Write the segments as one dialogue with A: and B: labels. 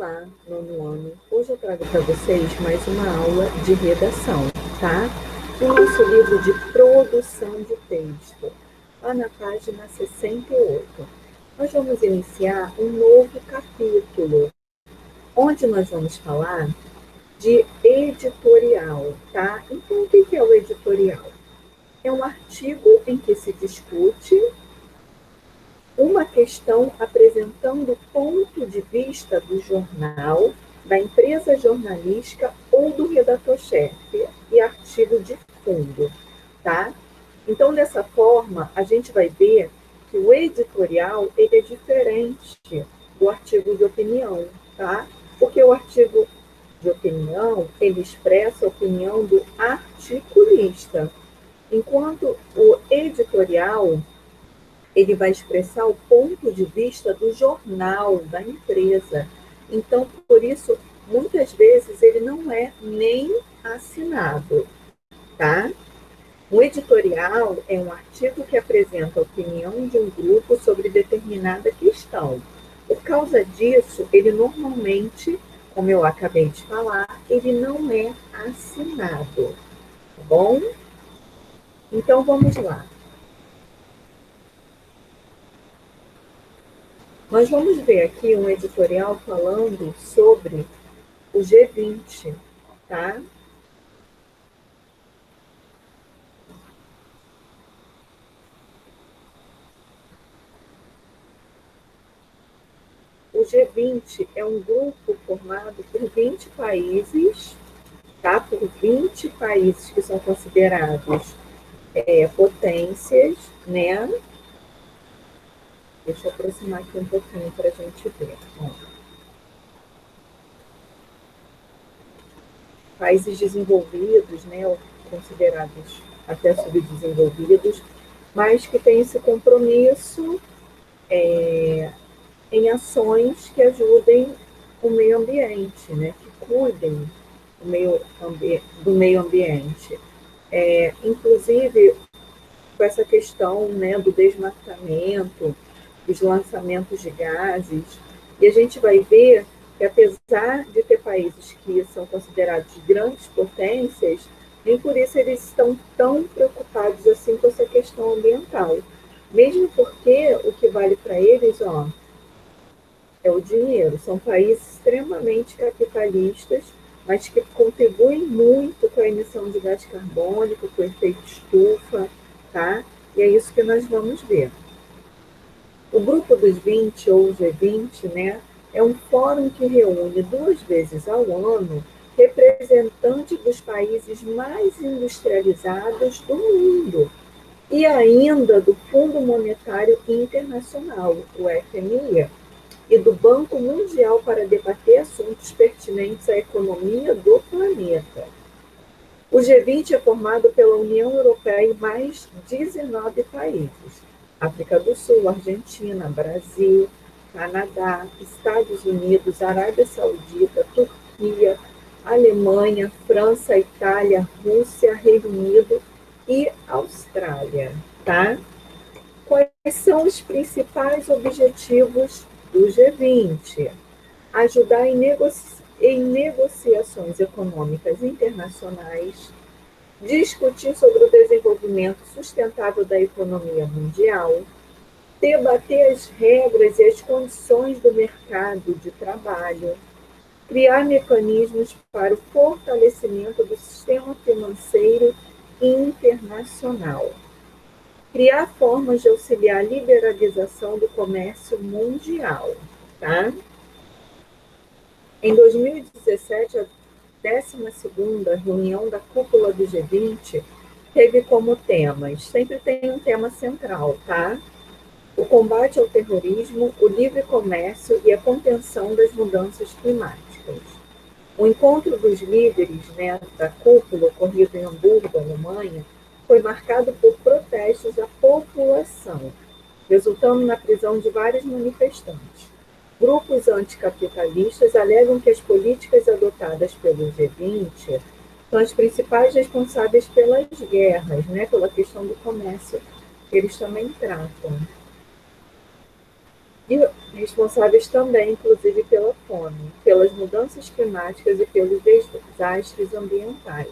A: Olá, nono ano. Hoje eu trago para vocês mais uma aula de redação, tá? O nosso livro de produção de texto, lá na página 68. Nós vamos iniciar um novo capítulo, onde nós vamos falar de editorial, tá? Então, o que é o editorial? É um artigo em que se discute uma questão apresentando o ponto de vista do jornal, da empresa jornalística ou do redator-chefe e artigo de fundo, tá? Então, dessa forma, a gente vai ver que o editorial ele é diferente do artigo de opinião, tá? Porque o artigo de opinião, ele expressa a opinião do articulista, enquanto o editorial ele vai expressar o ponto de vista do jornal, da empresa. Então, por isso, muitas vezes ele não é nem assinado, tá? Um editorial é um artigo que apresenta a opinião de um grupo sobre determinada questão. Por causa disso, ele normalmente, como eu acabei de falar, ele não é assinado, tá bom? Então, vamos lá. Nós vamos ver aqui um editorial falando sobre o G20, tá? O G20 é um grupo formado por 20 países, tá? Por 20 países que são considerados potências, né? Deixa eu aproximar aqui um pouquinho para a gente ver. Ó. Países desenvolvidos, né? Ou considerados até subdesenvolvidos, mas que têm esse compromisso em ações que ajudem o meio ambiente, né? Que cuidem do meio ambiente. Inclusive, com essa questão, né, do desmatamento, dos lançamentos de gases, e a gente vai ver que, apesar de ter países que são considerados grandes potências, nem por isso eles estão tão preocupados assim com essa questão ambiental. Mesmo porque o que vale para eles, ó, é o dinheiro. São países extremamente capitalistas, mas que contribuem muito com a emissão de gás carbônico, com o efeito estufa, tá? E é isso que nós vamos ver. O Grupo dos 20, ou G20, né, é um fórum que reúne 2 vezes ao ano representantes dos países mais industrializados do mundo e ainda do Fundo Monetário Internacional, o FMI, e do Banco Mundial para debater assuntos pertinentes à economia do planeta. O G20 é formado pela União Europeia e mais 19 países: África do Sul, Argentina, Brasil, Canadá, Estados Unidos, Arábia Saudita, Turquia, Alemanha, França, Itália, Rússia, Reino Unido e Austrália, tá? Quais são os principais objetivos do G20? Ajudar em negociações econômicas internacionais, discutir sobre o desenvolvimento sustentável da economia mundial, debater as regras e as condições do mercado de trabalho, criar mecanismos para o fortalecimento do sistema financeiro internacional, criar formas de auxiliar a liberalização do comércio mundial, tá? Em 2017, a 12ª reunião da cúpula do G20 teve como temas, sempre tem um tema central, tá? O combate ao terrorismo, o livre comércio e a contenção das mudanças climáticas. O encontro dos líderes, né, da cúpula, ocorrido em Hamburgo, Alemanha, foi marcado por protestos da população, resultando na prisão de vários manifestantes. Grupos anticapitalistas alegam que as políticas adotadas pelo G20 são as principais responsáveis pelas guerras, né, pela questão do comércio, que eles também tratam. e responsáveis também, inclusive, pela fome, pelas mudanças climáticas e pelos desastres ambientais.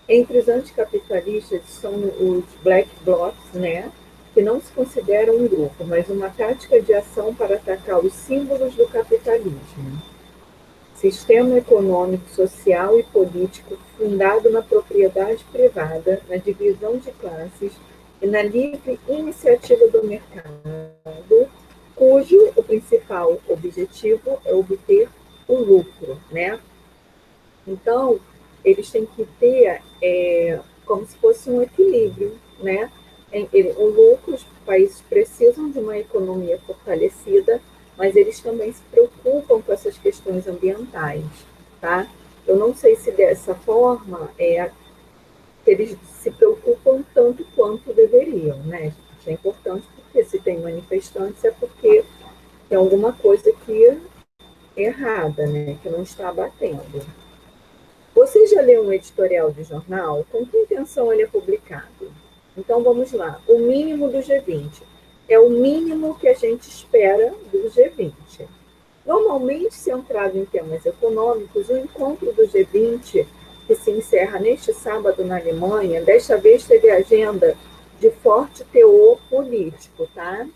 A: Entre os anticapitalistas são os black blocs, né, que não se consideram um grupo, mas uma tática de ação para atacar os símbolos do capitalismo. Sistema econômico, social e político fundado na propriedade privada, na divisão de classes e na livre iniciativa do mercado, cujo o principal objetivo é obter o lucro, né? Então, eles têm que ter como se fosse um equilíbrio, né? O lucro, os países precisam de uma economia fortalecida, mas eles também se preocupam com essas questões ambientais, tá? Eu não sei se dessa forma eles se preocupam tanto quanto deveriam, né? Isso é importante porque se tem manifestantes é porque tem alguma coisa que é errada, né? Que não está batendo. Você já leu um editorial de jornal? Com que intenção ele é publicado? Então vamos lá. O mínimo do G20. É o mínimo que a gente espera do G20. Normalmente centrado em temas econômicos, o encontro do G20, que se encerra neste sábado na Alemanha, desta vez teve agenda de forte teor político, tá?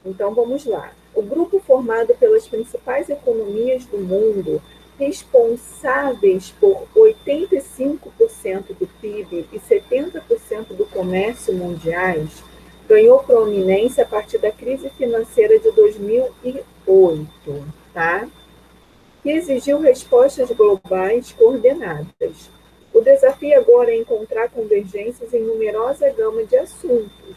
A: Então vamos lá. O grupo formado pelas principais economias do mundo, responsáveis por 85% do PIB e 70% do comércio mundiais, ganhou proeminência a partir da crise financeira de 2008, tá? Que exigiu respostas globais coordenadas. O desafio agora é encontrar convergências em numerosa gama de assuntos,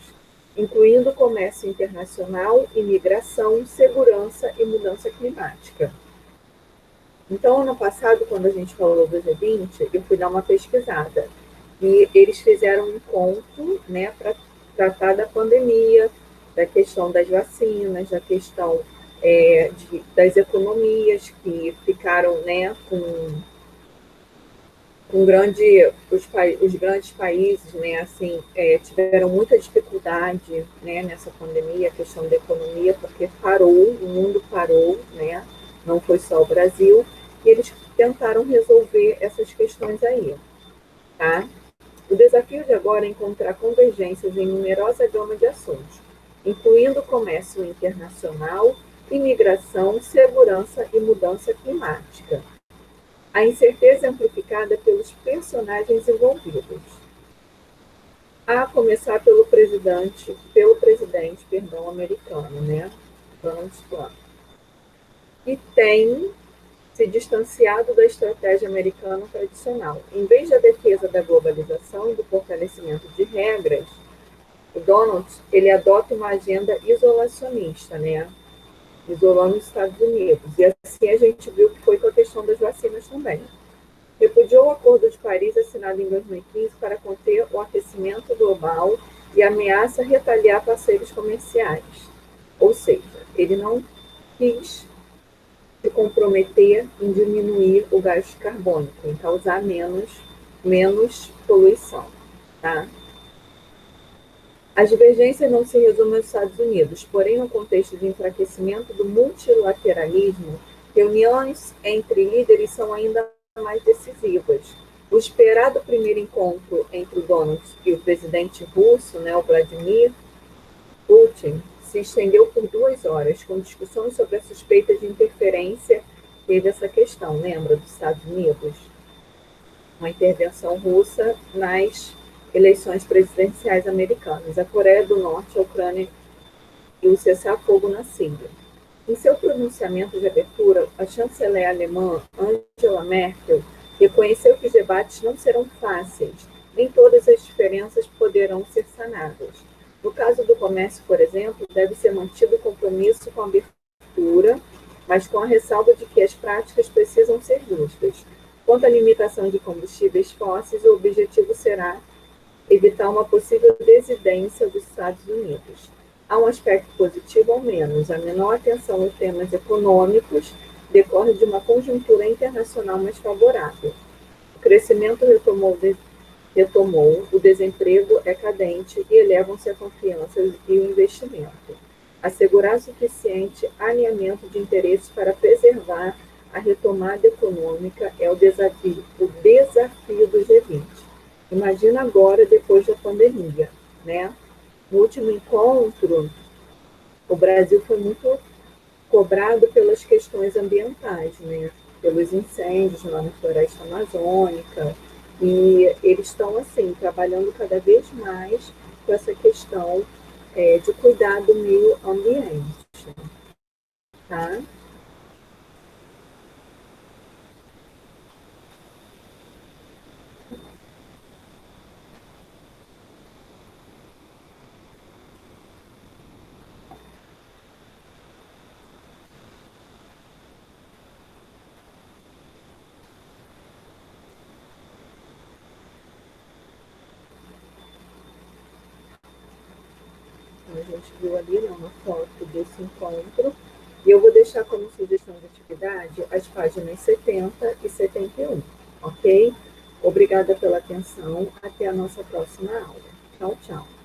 A: incluindo comércio internacional, imigração, segurança e mudança climática. Então, ano passado, quando a gente falou do G20, eu fui dar uma pesquisada. E eles fizeram um encontro, né, para tratar da pandemia, da questão das vacinas, da questão das economias que ficaram, né, com os grandes países, né, assim, tiveram muita dificuldade, né, nessa pandemia, a questão da economia, porque parou, o mundo parou, né, não foi só o Brasil, e eles tentaram resolver essas questões aí, tá? O desafio de agora é encontrar convergências em numerosa gama de assuntos, incluindo comércio internacional, imigração, segurança e mudança climática. A incerteza é amplificada pelos personagens envolvidos. A começar pelo presidente, americano, né? Donald Trump. E tem se distanciado da estratégia americana tradicional. Em vez da defesa da globalização e do fortalecimento de regras, o Donald ele adota uma agenda isolacionista, né? Isolando os Estados Unidos. E assim a gente viu que foi com a questão das vacinas também. Repudiou o Acordo de Paris assinado em 2015 para conter o aquecimento global e ameaça retaliar parceiros comerciais. Ou seja, ele não quis se comprometer em diminuir o gás carbônico, em causar menos poluição. Tá? A divergência não se resume aos Estados Unidos, porém, no contexto de enfraquecimento do multilateralismo, reuniões entre líderes são ainda mais decisivas. O esperado primeiro encontro entre o Donald e o presidente russo, né, o Vladimir Putin, se estendeu por 2 horas, com discussões sobre a suspeita de interferência. Teve essa questão, lembra, dos Estados Unidos? Uma intervenção russa nas eleições presidenciais americanas, a Coreia do Norte, a Ucrânia e o cessar-fogo na Síria. Em seu pronunciamento de abertura, a chanceler alemã Angela Merkel reconheceu que os debates não serão fáceis, nem todas as diferenças poderão ser sanadas. No caso do comércio, por exemplo, deve ser mantido o compromisso com a abertura, mas com a ressalva de que as práticas precisam ser justas. Quanto à limitação de combustíveis fósseis, o objetivo será evitar uma possível desincidência dos Estados Unidos. Há um aspecto positivo ao menos. A menor atenção aos temas econômicos decorre de uma conjuntura internacional mais favorável. O crescimento retomou retomou, o desemprego é cadente e elevam-se a confiança e o investimento. Assegurar suficiente alinhamento de interesses para preservar a retomada econômica é o desafio do G20. Imagina agora, depois da pandemia, né? No último encontro, o Brasil foi muito cobrado pelas questões ambientais, né? Pelos incêndios lá na floresta amazônica, e eles estão, assim, trabalhando cada vez mais com essa questão de cuidar do meio ambiente, tá? A gente viu ali, né, uma foto desse encontro, e eu vou deixar como sugestão de atividade as páginas 70 e 71, ok? Obrigada pela atenção, até a nossa próxima aula. Tchau, tchau.